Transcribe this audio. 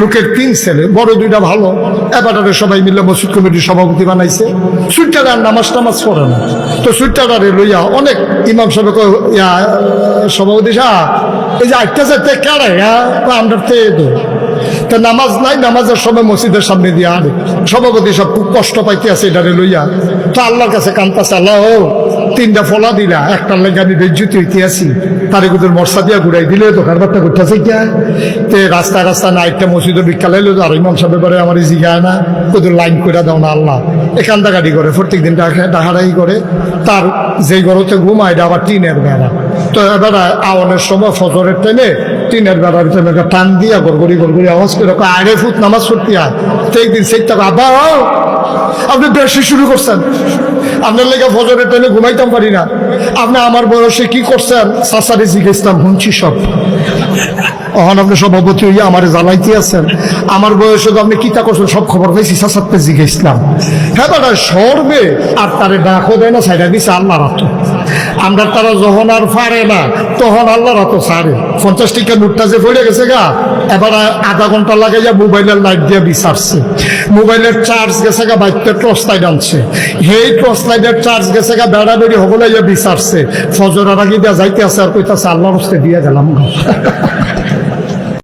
লোকের 3 ছেলে, বড় 2টা ভালো, এবারে সবাই মিলে মসজিদ কমিটির সভাপতি বানাইছে। সুইটারে আর নামাজ পড়ে না, তো সুইটারে লইয়া অনেক ইমাম সাহেব সভাপতি সাহেব এই যে 8টা 4টা কারে আমরা তা নামাজ নাই, নামাজের সময় মসজিদের সামনে দিয়ে আরে সভাপতি সব খুব কষ্ট পাইতে আছে এটারে লইয়া। তো আল্লাহর কাছে কান্তাছে, আল্লাহ 3টা ফলা দিলা, একটার লেগে আমি বেজ্জুতি হইতে আছি, তারে কুদের মর্সা দিয়া ঘুরাই দিলে দোকান বার্তা করতেছে কে তে রাস্তায় রাস্তায় না একটা মসজিদের বিক্ষা লাইলো, আর ইমাম সাহেব করে আমার জিগায় না কুদের লাইন করে দাও না আল্লাহ। এখানটা গাড়ি করে প্রত্যেক দিন ডাহারাই করে, তার যেই ঘরতে ঘুমায় এটা আবার টিনের বেড়া। তো এবার আওয়ানের সময় ফজরের টাইমে টিনের বেড়ার টাইমে টান দিয়া গড়গড়ি আওয়াজ করে আরে ফুট নামাজ পড়তে হয়। তো একদিন সেইটা আবার আপনি বেশি শুরু করছেন, আপনার লেগে ফজরের টাইমে ঘুমাইতাম পারি না, আপনি আমার বয়সে কি করছেন সাসারে জিজ্ঞেসলাম, শুনছি সব। অহন আপনি সভাপতি হইয়া আমার জ্বালাইতে আছেন, আমার বয়সে তো আপনি কিতা করছেন সব খবর পাইছি, সাসাতে জিজ্ঞেসলাম। হ্যাঁ দাদা সরবে আর তারে ডাকও দেয় না, সাইডা দিছে আল্লাহ রাত। আমরা তারা যখন আর পারে না তখন আল্লাহ রাত সারে। 50 টাকা নোটটা যে পড়ে গেছে গা, এবার আধা ঘন্টা লাগে যা মোবাইলের লাইট দিয়ে বিচারছে, মোবাইলের চার্জ গেছে গা, বাইকটা টর্চ লাইট আনছে, সেই টর্চ লাইটের চার্জ গেছে গা, বেড়া বেড়ি হবলে বিচারছে, ফজর আর আগে দিয়া যাইতে আছে আর কইতাছে আল্লাহর হস্তে দিয়ে গেলাম।